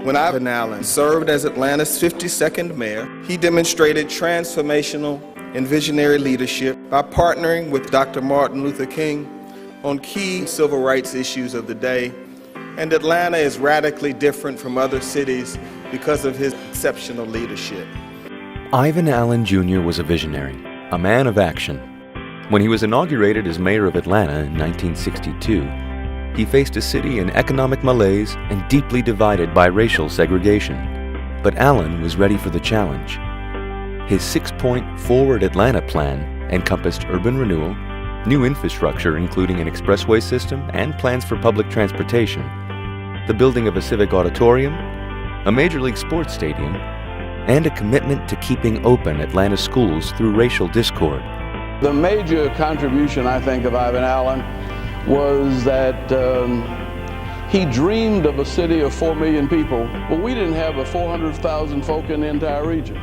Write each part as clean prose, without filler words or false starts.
When Ivan Allen served as Atlanta's 52nd mayor, he demonstrated transformational and visionary leadership by partnering with Dr. Martin Luther King on key civil rights issues of the day. And Atlanta is radically different from other cities because of his exceptional leadership. Ivan Allen Jr. was a visionary, a man of action. When he was inaugurated as mayor of Atlanta in 1962, he faced a city in economic malaise and deeply divided by racial segregation. But Allen was ready for the challenge. His 6-point Forward Atlanta plan encompassed urban renewal, new infrastructure including an expressway system and plans for public transportation, the building of a civic auditorium, a Major League sports stadium, and a commitment to keeping open Atlanta schools through racial discord. The major contribution, I think, of Ivan Allen was that he dreamed of a city of 4 million people, but we didn't have 400,000 folk in the entire region.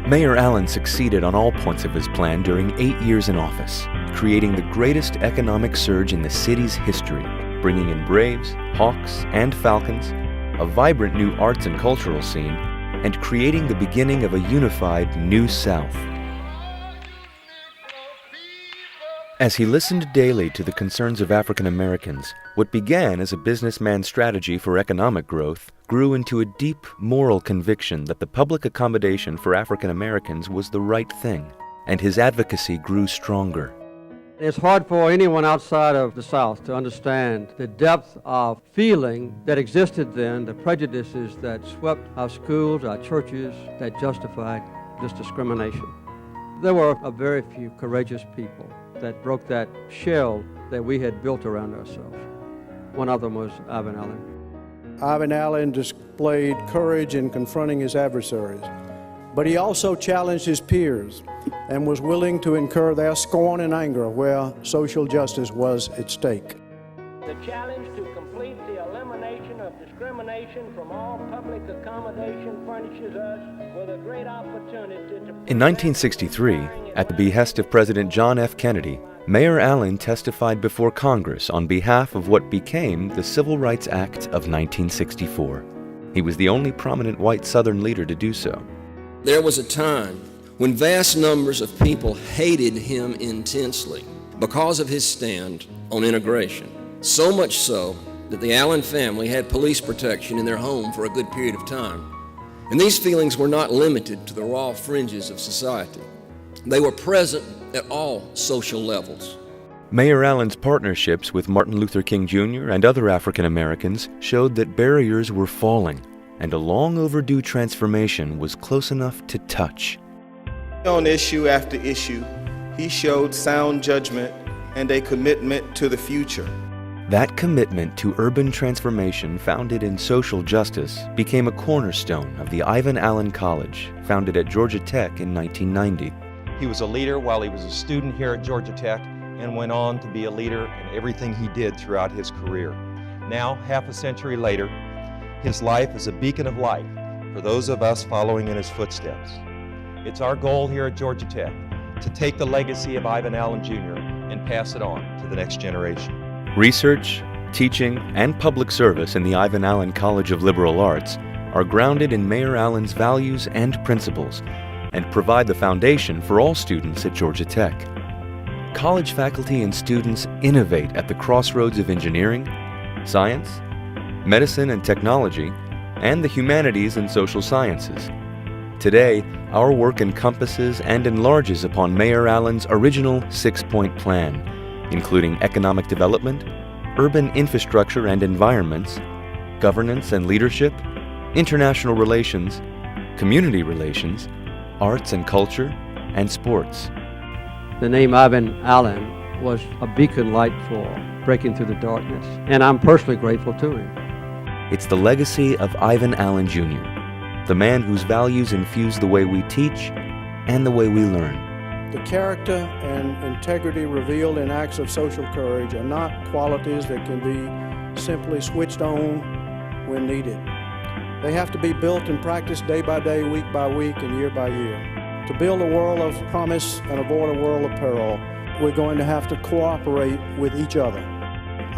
Mayor Allen succeeded on all points of his plan during 8 years in office, creating the greatest economic surge in the city's history, bringing in Braves, Hawks, and Falcons, a vibrant new arts and cultural scene, and creating the beginning of a unified New South. As he listened daily to the concerns of African Americans, what began as a businessman's strategy for economic growth grew into a deep moral conviction that the public accommodation for African Americans was the right thing, and his advocacy grew stronger. It's hard for anyone outside of the South to understand the depth of feeling that existed then, the prejudices that swept our schools, our churches, that justified this discrimination. There were a very few courageous people that broke that shell that we had built around ourselves. One of them was Ivan Allen. Ivan Allen displayed courage in confronting his adversaries, but he also challenged his peers and was willing to incur their scorn and anger where social justice was at stake. The challenge to complete the elimination of discrimination from all public accommodation furnishes us with a great opportunity to... In 1963, at the behest of President John F. Kennedy, Mayor Allen testified before Congress on behalf of what became the Civil Rights Act of 1964. He was the only prominent white Southern leader to do so. There was a time when vast numbers of people hated him intensely because of his stand on integration. So much so that the Allen family had police protection in their home for a good period of time. And these feelings were not limited to the raw fringes of society. They were present at all social levels. Mayor Allen's partnerships with Martin Luther King Jr. and other African Americans showed that barriers were falling, and a long overdue transformation was close enough to touch. On issue after issue, he showed sound judgment and a commitment to the future. That commitment to urban transformation founded in social justice became a cornerstone of the Ivan Allen College, founded at Georgia Tech in 1990. He was a leader while he was a student here at Georgia Tech and went on to be a leader in everything he did throughout his career. Now, half a century later, his life is a beacon of light for those of us following in his footsteps. It's our goal here at Georgia Tech to take the legacy of Ivan Allen Jr. and pass it on to the next generation. Research, teaching, and public service in the Ivan Allen College of Liberal Arts are grounded in Mayor Allen's values and principles and provide the foundation for all students at Georgia Tech. College faculty and students innovate at the crossroads of engineering, science, medicine and technology, and the humanities and social sciences. Today, our work encompasses and enlarges upon Mayor Allen's original 6-point plan, including economic development, urban infrastructure and environments, governance and leadership, international relations, community relations, arts and culture, and sports. The name Ivan Allen was a beacon light for breaking through the darkness, and I'm personally grateful to him. It's the legacy of Ivan Allen Jr., the man whose values infuse the way we teach and the way we learn. The character and integrity revealed in acts of social courage are not qualities that can be simply switched on when needed. They have to be built and practiced day by day, week by week, and year by year. To build a world of promise and avoid a world of peril, we're going to have to cooperate with each other.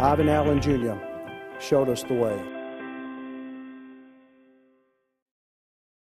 Ivan Allen Jr. showed us the way.